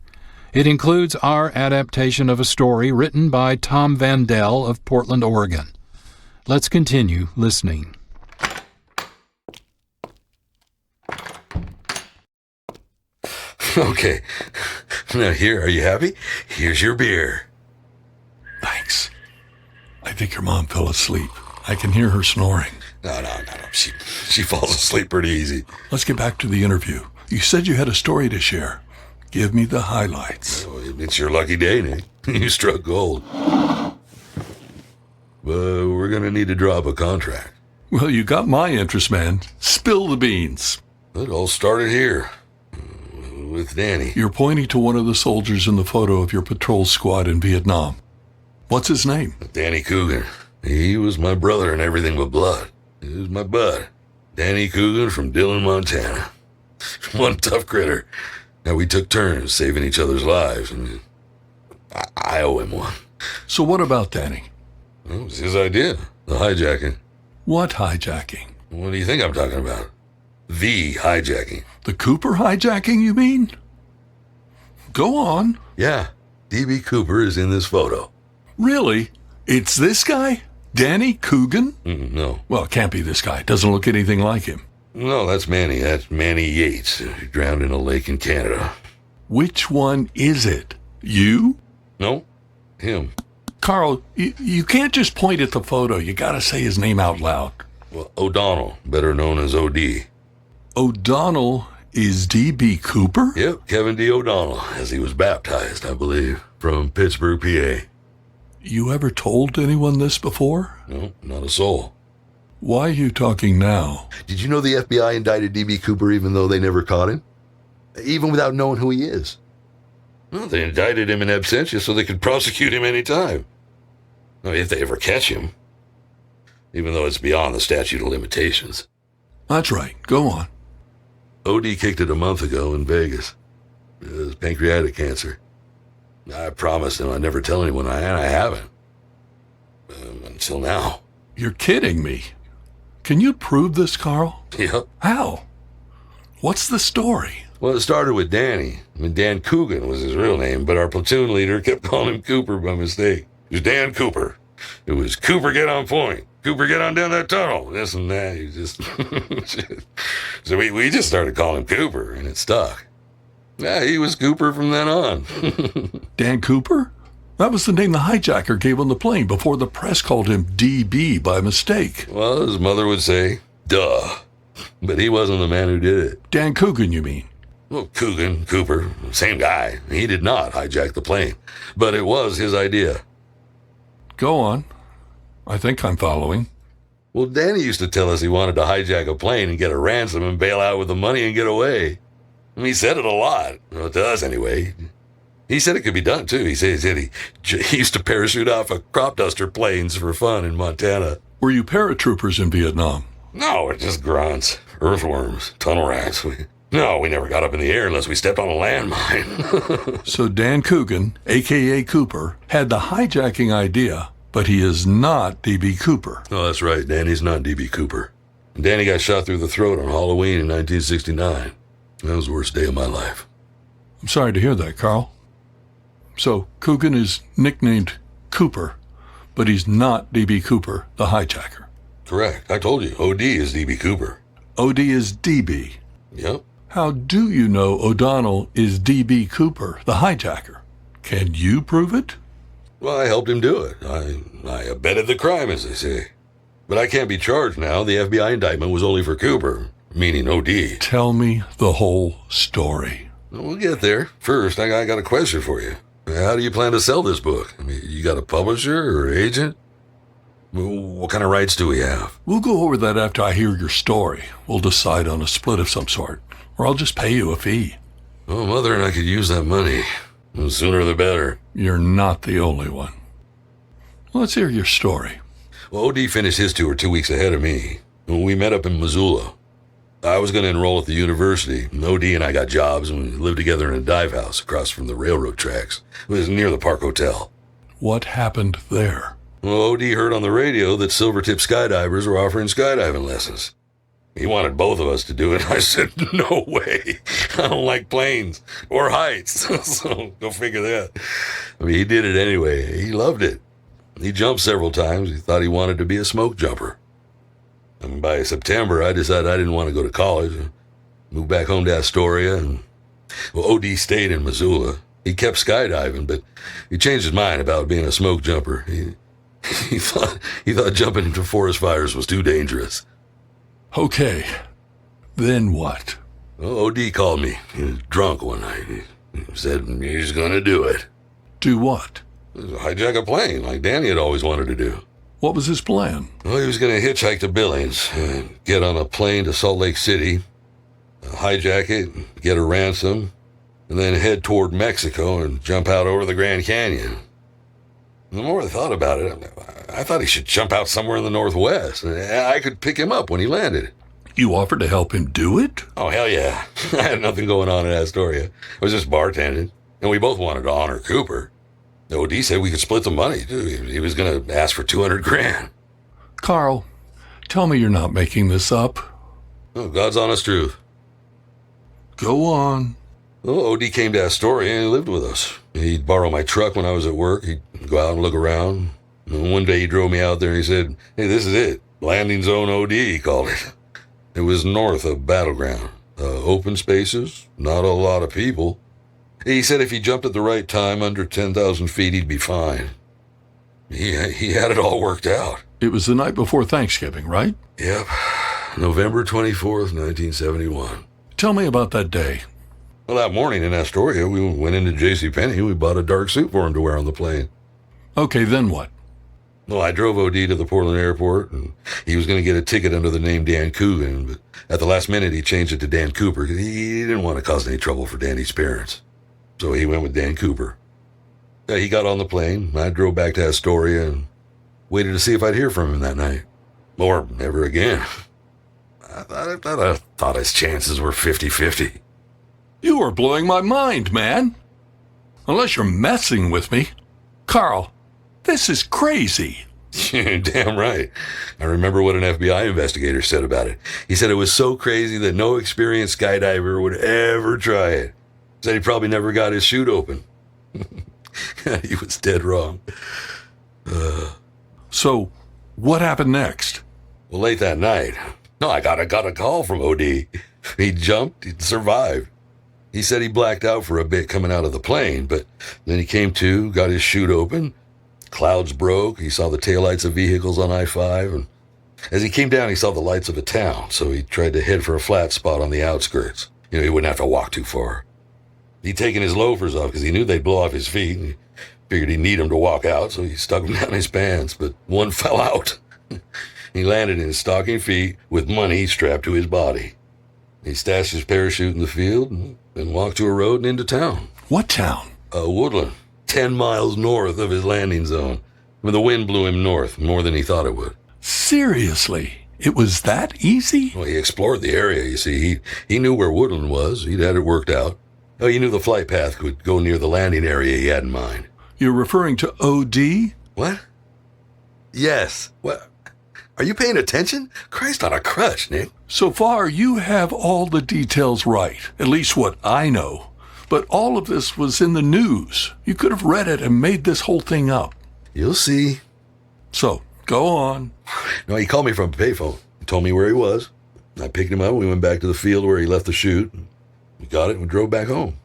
It includes our adaptation of a story written by Tom Vandel of Portland, Oregon. Let's continue listening.
Okay. Now here, are you happy? Here's your beer.
Thanks. I think your mom fell asleep. I can hear her snoring.
No. She falls asleep pretty easy.
Let's get back to the interview. You said you had a story to share. Give me the highlights.
Oh, it's your lucky day, Nick. You struck gold. But we're going to need to drop a contract.
Well, you got my interest, man. Spill the beans.
It all started here. With Danny.
You're pointing to one of the soldiers in the photo of your patrol squad in Vietnam. What's his name?
Danny Coogan. He was my brother in everything but blood. He was my bud. Danny Coogan from Dillon, Montana. One tough critter. Now, we took turns saving each other's lives, and I owe him one.
So what about Danny?
Well, it was his idea, the hijacking.
What hijacking?
What do you think I'm talking about? The hijacking.
The Cooper hijacking, you mean? Go on.
Yeah, D.B. Cooper is in this photo.
Really? It's this guy? Danny Coogan?
No.
Well, it can't be this guy. Doesn't look anything like him.
No, that's Manny. That's Manny Yates, drowned in a lake in Canada.
Which one is it? You?
No, him.
Carl, you can't just point at the photo. You gotta say his name out loud.
Well, O'Donnell, better known as O.D.
O'Donnell is D.B. Cooper?
Yep, Kevin D. O'Donnell, as he was baptized, I believe, from Pittsburgh, PA.
You ever told anyone this before?
No, not a soul.
Why are you talking now?
Did you know the FBI indicted D.B. Cooper even though they never caught him? Even without knowing who he is. Well, they indicted him in absentia so they could prosecute him any time. Now, if they ever catch him. Even though it's beyond the statute of limitations.
That's right. Go on.
O.D. kicked it a month ago in Vegas. It was pancreatic cancer. I promised him I'd never tell anyone, and I haven't. Until now.
You're kidding me. Can you prove this, Carl?
Yep.
How? What's the story?
Well, it started with Danny. Dan Coogan was his real name, but our platoon leader kept calling him Cooper by mistake. It was Dan Cooper. It was Cooper, get on point. Cooper, get on down that tunnel. This and that. He just... So we just started calling him Cooper, and it stuck. Yeah, he was Cooper from then on.
Dan Cooper? That was the name the hijacker gave on the plane before the press called him DB by mistake.
Well, his mother would say, duh. But he wasn't the man who did it.
Dan Coogan, you mean?
Well, Coogan, Cooper, same guy. He did not hijack the plane. But it was his idea.
Go on. I think I'm following.
Well, Danny used to tell us he wanted to hijack a plane and get a ransom and bail out with the money and get away. I mean, he said it a lot. Well, to us, anyway. He said it could be done, too. He said he used to parachute off of crop duster planes for fun in Montana.
Were you paratroopers in Vietnam?
No, we're just grunts, earthworms, tunnel rats. No, we never got up in the air unless we stepped on a landmine.
So Dan Coogan, a.k.a. Cooper, had the hijacking idea, but he is not D.B. Cooper.
Oh, that's right. Danny's not D.B. Cooper. Danny got shot through the throat on Halloween in 1969. That was the worst day of my life.
I'm sorry to hear that, Carl. So Coogan is nicknamed Cooper, but he's not D.B. Cooper, the hijacker.
Correct. I told you, O.D. is D.B. Cooper.
O.D. is D.B.
Yep.
How do you know O'Donnell is D.B. Cooper, the hijacker? Can you prove it?
Well, I helped him do it. I abetted the crime, as they say. But I can't be charged now. The FBI indictment was only for Cooper, meaning O.D.
Tell me the whole story.
We'll get there. First, I got a question for you. How do you plan to sell this book? I mean, you got a publisher or agent? What kind of rights do we have?
We'll go over that after I hear your story. We'll decide on a split of some sort, or I'll just pay you a fee.
Oh, Mother and I could use that money. The sooner the better.
You're not the only one. Let's hear your story.
Well, O.D. finished his tour 2 weeks ahead of me. We met up in Missoula. I was going to enroll at the university, and O.D. and I got jobs, and we lived together in a dive house across from the railroad tracks. It was near the Park Hotel.
What happened there?
Well, O.D. heard on the radio that Silvertip skydivers were offering skydiving lessons. He wanted both of us to do it. I said, no way. I don't like planes or heights. So go figure that. I mean, he did it anyway. He loved it. He jumped several times. He thought he wanted to be a smoke jumper. And by September, I decided I didn't want to go to college. I moved back home to Astoria. And, well, O.D. stayed in Missoula. He kept skydiving, but he changed his mind about being a smoke jumper. He thought jumping into forest fires was too dangerous.
Okay, then what?
Well, O.D. called me. He was drunk one night. He said he's going to do it.
Do what?
Hijack a plane, like Danny had always wanted to do.
What was his plan?
Well, he was going to hitchhike to Billings, get on a plane to Salt Lake City, hijack it, get a ransom, and then head toward Mexico and jump out over the Grand Canyon. The more I thought about it, I thought he should jump out somewhere in the Northwest. I could pick him up when he landed.
You offered to help him do it?
Oh, hell yeah. I had nothing going on in Astoria. I was just bartending, and we both wanted to honor Cooper. O.D. said we could split the money, too. He was going to ask for $200,000.
Carl, tell me you're not making this up.
Oh, God's honest truth.
Go on.
Well, O.D. came to Astoria and he lived with us. He'd borrow my truck when I was at work. He'd go out and look around. And one day he drove me out there and he said, hey, this is it. Landing Zone O.D., he called it. It was north of Battleground. Open spaces, not a lot of people. He said if he jumped at the right time, under 10,000 feet, he'd be fine. He had it all worked out.
It was the night before Thanksgiving, right?
Yep. November 24th, 1971.
Tell me about that day.
Well, that morning in Astoria, we went into JCPenney. We bought a dark suit for him to wear on the plane.
Okay, then what?
Well, I drove O.D. to the Portland airport, and he was going to get a ticket under the name Dan Coogan, but at the last minute, he changed it to Dan Cooper because he didn't want to cause any trouble for Danny's parents. So he went with Dan Cooper. He got on the plane. I drove back to Astoria and waited to see if I'd hear from him that night. Or never again. I thought his chances were 50-50.
You are blowing my mind, man. Unless you're messing with me. Carl, this is crazy.
Damn right. I remember what an FBI investigator said about it. He said it was so crazy that no experienced skydiver would ever try it. Said he probably never got his chute open. He was dead wrong.
So, what happened next?
Well, late that night, I got a call from O.D. He jumped, he survived. He said he blacked out for a bit coming out of the plane, but then he came to, got his chute open. Clouds broke. He saw the taillights of vehicles on I-5, and as he came down, he saw the lights of a town, so he tried to head for a flat spot on the outskirts. He wouldn't have to walk too far. He'd taken his loafers off because he knew they'd blow off his feet, and he figured he'd need them to walk out, so he stuck them down his pants, but one fell out. He landed in his stocking feet with money strapped to his body. He stashed his parachute in the field and then walked to a road and into town.
What town?
Woodland, 10 miles north of his landing zone. The wind blew him north, more than he thought it would.
Seriously? It was that easy?
Well, he explored the area, you see. He knew where Woodland was. He'd had it worked out. Oh, he knew the flight path would go near the landing area he had in mind.
You're referring to OD?
What? Yes. What? Are you paying attention? Christ on a crutch, Nick.
So far, you have all the details right, at least what I know. But all of this was in the news. You could have read it and made this whole thing up.
You'll see.
So, go on.
No, he called me from a payphone. He told me where he was. I picked him up. We went back to the field where he left the chute. We got it and we drove back home.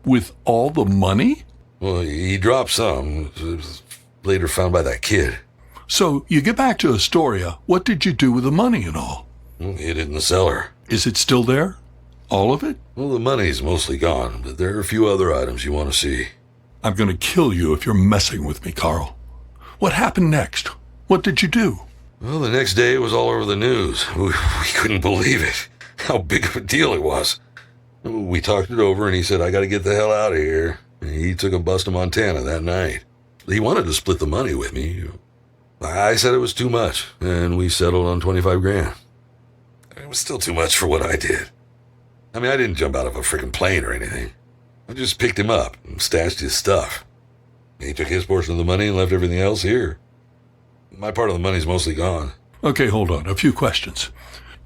With all the money?
Well, he dropped some. It was later found by that kid.
So, you get back to Astoria. What did you do with the money and all?
Hid it in the cellar.
Is it still there? All of it?
Well, the money's mostly gone, but there are a few other items you want to see.
I'm going to kill you if you're messing with me, Carl. What happened next? What did you do?
Well, the next day it was all over the news. We couldn't believe it. How big of a deal it was. We talked it over and he said, I got to get the hell out of here. And he took a bus to Montana that night. He wanted to split the money with me. I said it was too much, and we settled on $25,000. It was still too much for what I did. I mean, I didn't jump out of a freaking plane or anything. I just picked him up and stashed his stuff. He took his portion of the money and left everything else here. My part of the money's mostly gone.
Okay, hold on. A few questions.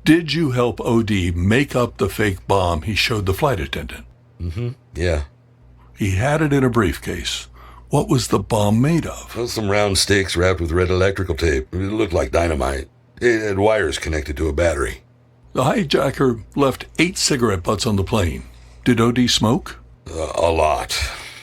Did you help OD make up the fake bomb he showed the flight attendant?
Mm-hmm. Yeah.
He had it in a briefcase. What was the bomb made of?
Well, some round sticks wrapped with red electrical tape. It looked like dynamite. It had wires connected to a battery.
The hijacker left 8 cigarette butts on the plane. Did OD smoke?
A lot.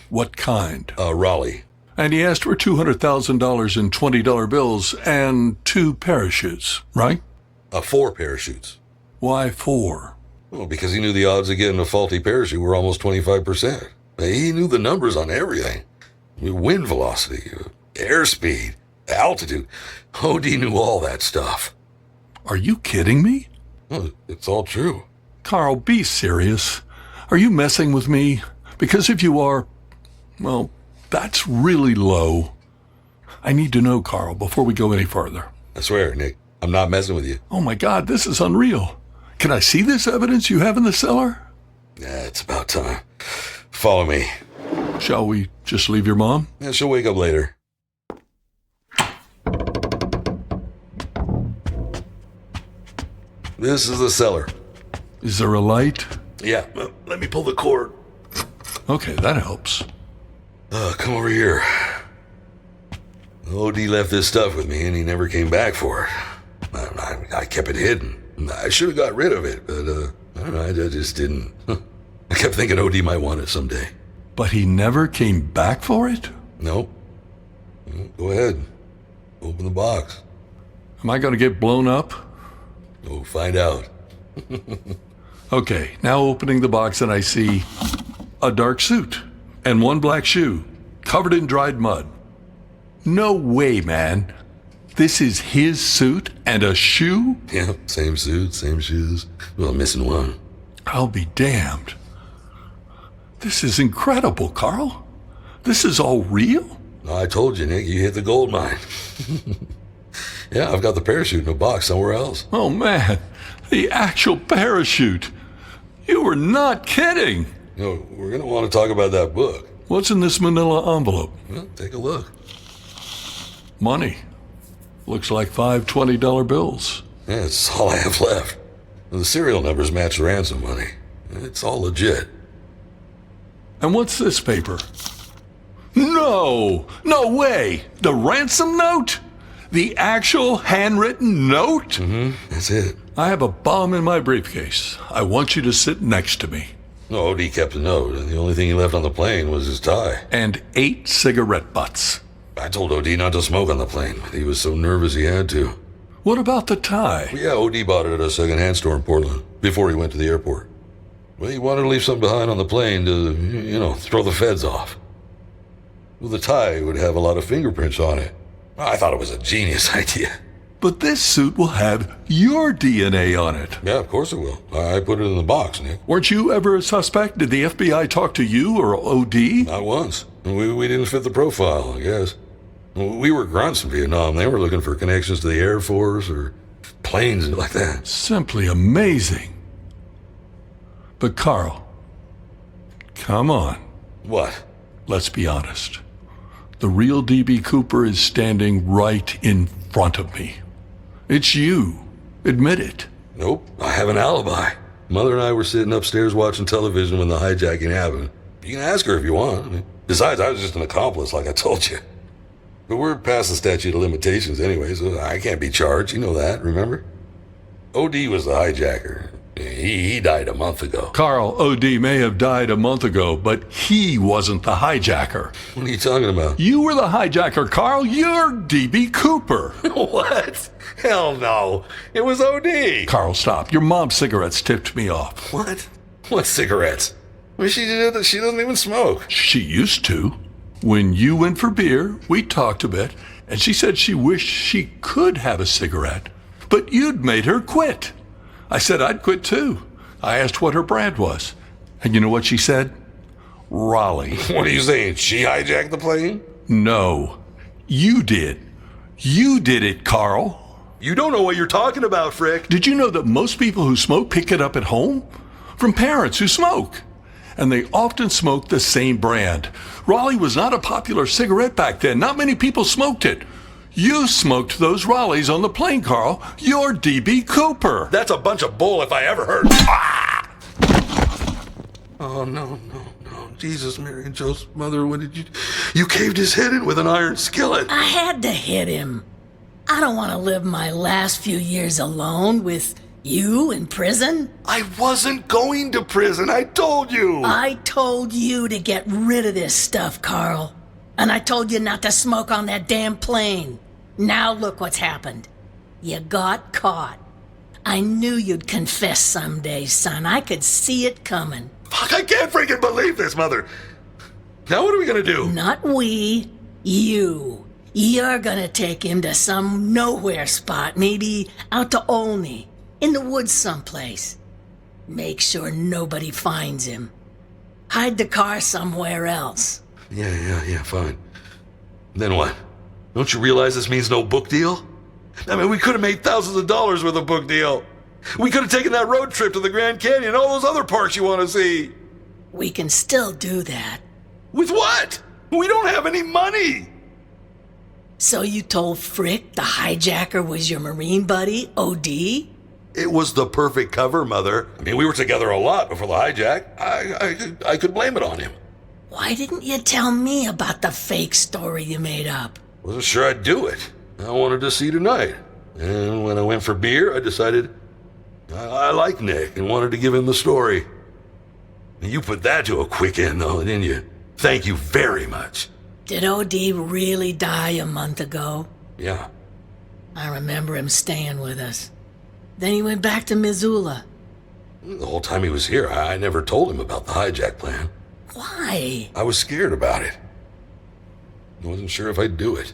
What kind?
Raleigh.
And he asked for $200,000 in $20 bills and 2 parachutes, right?
4 parachutes.
Why 4?
Well, because he knew the odds of getting a faulty parachute were almost 25%. He knew the numbers on everything. Wind velocity, airspeed, altitude. OD knew all that stuff.
Are you kidding me?
Well, it's all true.
Carl, be serious. Are you messing with me? Because if you are, well, that's really low. I need to know, Carl, before we go any further.
I swear, Nick, I'm not messing with you.
Oh my God, this is unreal. Can I see this evidence you have in the cellar?
Yeah, it's about time. Follow me.
Shall we just leave your mom?
Yeah, she'll wake up later. This is the cellar.
Is there a light?
Yeah, let me pull the cord.
Okay, that helps.
Come over here. OD left this stuff with me and he never came back for it. I kept it hidden. I should have got rid of it, but I don't know, I just didn't. I kept thinking OD might want it someday.
But he never came back for it?
Nope. Go ahead. Open the box.
Am I going to get blown up?
Oh, find out.
Okay, now opening the box and I see a dark suit and 1 black shoe covered in dried mud. No way, man. This is his suit and a shoe?
Yeah, same suit, same shoes. Well, I'm missing one.
I'll be damned. This is incredible, Carl. This is all real?
I told you, Nick, you hit the gold mine. Yeah, I've got the parachute in a box somewhere else.
Oh, man. The actual parachute. You were not kidding.
You know, we're going to want to talk about that book.
What's in this manila envelope?
Well, take a look.
Money. Looks like 5 $20 bills.
Yeah, it's all I have left. The serial numbers match the ransom money. It's all legit.
And what's this paper? No! No way! The ransom note? The actual handwritten note?
Mm-hmm, that's it.
I have a bomb in my briefcase. I want you to sit next to me.
No, OD kept the note, and the only thing he left on the plane was his tie.
And 8 cigarette butts.
I told OD not to smoke on the plane. He was so nervous he had to.
What about the tie?
Yeah, OD bought it at a second-hand store in Portland before he went to the airport. Well, he wanted to leave something behind on the plane to, throw the feds off. Well, the tie would have a lot of fingerprints on it. I thought it was a genius idea.
But this suit will have your DNA on it.
Yeah, of course it will. I put it in the box, Nick.
Weren't you ever a suspect? Did the FBI talk to you or OD?
Not once. We didn't fit the profile, I guess. We were grunts in Vietnam. They were looking for connections to the Air Force or planes like that.
Simply amazing. But Carl, come on.
What?
Let's be honest. The real D.B. Cooper is standing right in front of me. It's you. Admit it.
Nope, I have an alibi. Mother and I were sitting upstairs watching television when the hijacking happened. You can ask her if you want. Besides, I was just an accomplice, like I told you. But we're past the statute of limitations anyway, so I can't be charged. You know that, remember? O.D. was the hijacker. He died a month ago.
Carl, O.D. may have died a month ago, but he wasn't the hijacker.
What are you talking about?
You were the hijacker, Carl. You're D.B. Cooper.
What? Hell no. It was O.D.
Carl, stop. Your mom's cigarettes tipped me off.
What? What cigarettes? I mean, she doesn't even smoke.
She used to. When you went for beer, we talked a bit, and she said she wished she could have a cigarette, but you'd made her quit. I said I'd quit too. I asked what her brand was. And you know what she said? Raleigh.
What are you saying? She hijacked the plane?
No. You did. You did it, Carl.
You don't know what you're talking about, Frick.
Did you know that most people who smoke pick it up at home? From parents who smoke. And they often smoke the same brand. Raleigh was not a popular cigarette back then. Not many people smoked it. You smoked those Raleighs on the plane, Carl. You're D.B. Cooper.
That's a bunch of bull if I ever heard. Ah! Oh, no. Jesus, Mary and Joseph, Mother, when did you... You caved his head in with an iron skillet.
I had to hit him. I don't want to live my last few years alone with you in prison.
I wasn't going to prison, I told you.
I told you to get rid of this stuff, Carl. And I told you not to smoke on that damn plane. Now look what's happened. You got caught. I knew you'd confess someday, son. I could see it coming.
Fuck, I can't freaking believe this, Mother. Now what are we gonna do?
Not we. You. You're gonna take him to some nowhere spot, maybe out to Olney, in the woods someplace. Make sure nobody finds him. Hide the car somewhere else.
Yeah, fine. Then what? Don't you realize this means no book deal? I mean, we could have made thousands of dollars with a book deal. We could have taken that road trip to the Grand Canyon and all those other parks you want to see.
We can still do that.
With what? We don't have any money.
So you told Frick the hijacker was your Marine buddy, O.D.?
It was the perfect cover, Mother. I mean, we were together a lot before the hijack. I could blame it on him.
Why didn't you tell me about the fake story you made up?
Wasn't sure I'd do it. I wanted to see tonight. And when I went for beer, I decided I like Nick and wanted to give him the story. You put that to a quick end, though, didn't you? Thank you very much.
Did O.D. really die a month ago?
Yeah.
I remember him staying with us. Then he went back to Missoula.
The whole time he was here, I never told him about the hijack plan.
Why?
I was scared about it. I wasn't sure if I'd do it.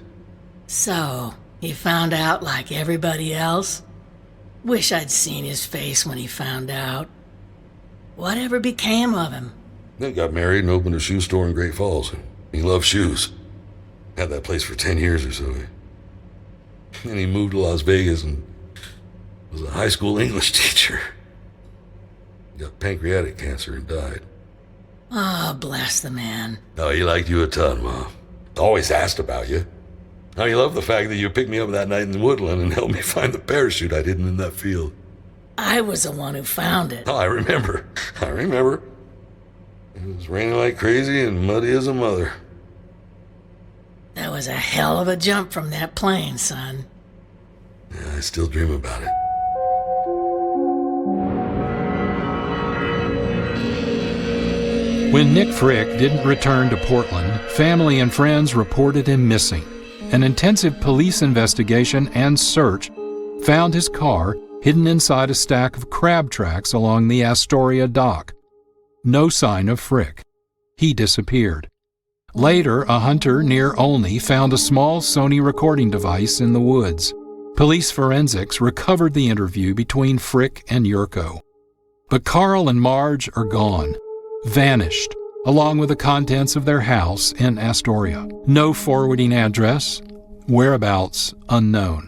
So, he found out like everybody else? Wish I'd seen his face when he found out. Whatever became of him?
Then got married and opened a shoe store in Great Falls. He loved shoes. Had that place for 10 years or so. Then he moved to Las Vegas and was a high school English teacher. Got pancreatic cancer and died.
Ah, bless the man.
Oh, he liked you a ton, Mom. Always asked about you. Oh, he loved the fact that you picked me up that night in the woodland and helped me find the parachute I'd hidden in that field.
I was the one who found it.
Oh, I remember. It was raining like crazy and muddy as a mother.
That was a hell of a jump from that plane, son.
Yeah, I still dream about it.
When Nick Frick didn't return to Portland, family and friends reported him missing. An intensive police investigation and search found his car hidden inside a stack of crab tracks along the Astoria dock. No sign of Frick. He disappeared. Later, a hunter near Olney found a small Sony recording device in the woods. Police forensics recovered the interview between Frick and Yurko. But Carl and Marge are gone. Vanished, along with the contents of their house in Astoria. No forwarding address, whereabouts unknown.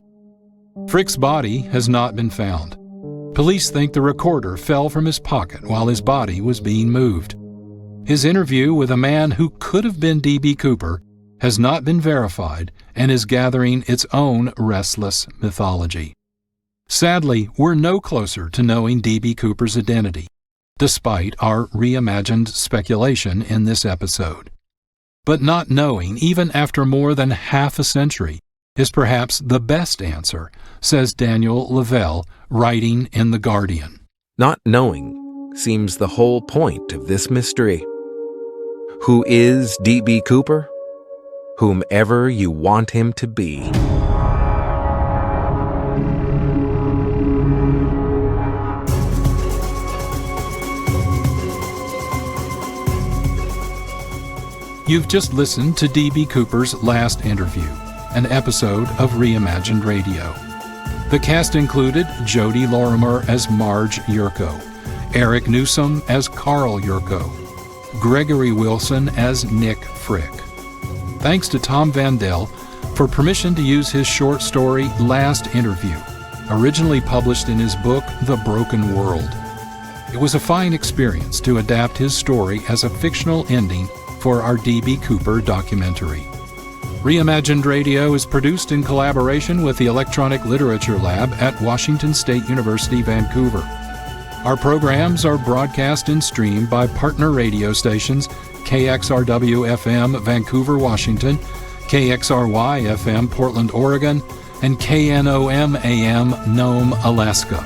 Frick's body has not been found. Police think the recorder fell from his pocket while his body was being moved. His interview with a man who could have been D.B. Cooper has not been verified and is gathering its own restless mythology. Sadly, we're no closer to knowing D.B. Cooper's identity, despite our reimagined speculation in this episode. But not knowing, even after more than half a century, is perhaps the best answer, says Daniel Lavelle, writing in The Guardian.
Not knowing seems the whole point of this mystery. Who is D.B. Cooper? Whomever you want him to be.
You've just listened to D.B. Cooper's last interview, an episode of Reimagined Radio. The cast included Jody Lorimer as Marge Yurko, Eric Newsom as Carl Yurko, Gregory Wilson as Nick Frick. Thanks to Tom Vandel for permission to use his short story Last Interview, originally published in his book The Broken World. It was a fine experience to adapt his story as a fictional ending for our D.B. Cooper documentary. Reimagined Radio is produced in collaboration with the Electronic Literature Lab at Washington State University, Vancouver. Our programs are broadcast and streamed by partner radio stations KXRW-FM Vancouver, Washington, KXRY-FM Portland, Oregon, and KNOM-AM Nome, Alaska.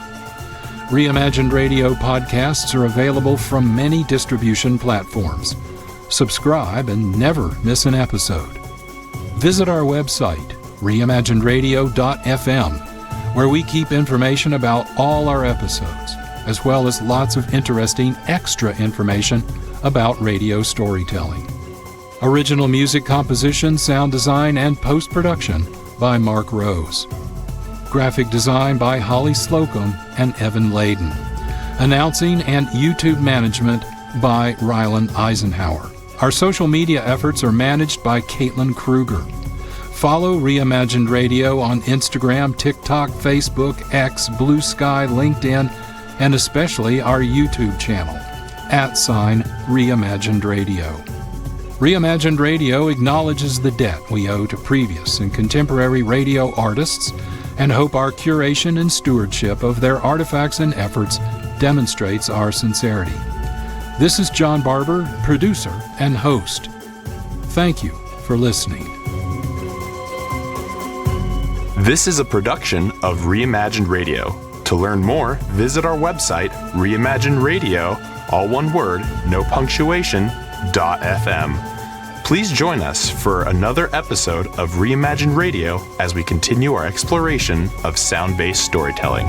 Reimagined Radio podcasts are available from many distribution platforms. Subscribe and never miss an episode. Visit our website, reimaginedradio.fm, where we keep information about all our episodes, as well as lots of interesting extra information about radio storytelling. Original music composition, sound design, and post-production by Marc Rose. Graphic design by Holly Slocum and Evan Leyden. Announcing and YouTube management by Rylan Eisenhower. Our social media efforts are managed by Caitlin Kruger. Follow Reimagined Radio on Instagram, TikTok, Facebook, X, Blue Sky, LinkedIn, and especially our YouTube channel, @Reimagined Radio. Reimagined Radio acknowledges the debt we owe to previous and contemporary radio artists and hope our curation and stewardship of their artifacts and efforts demonstrates our sincerity. This is John Barber, producer and host. Thank you for listening.
This is a production of Reimagined Radio. To learn more, visit our website, reimagineradio, all one word, no punctuation, .fm. Please join us for another episode of Reimagined Radio as we continue our exploration of sound-based storytelling.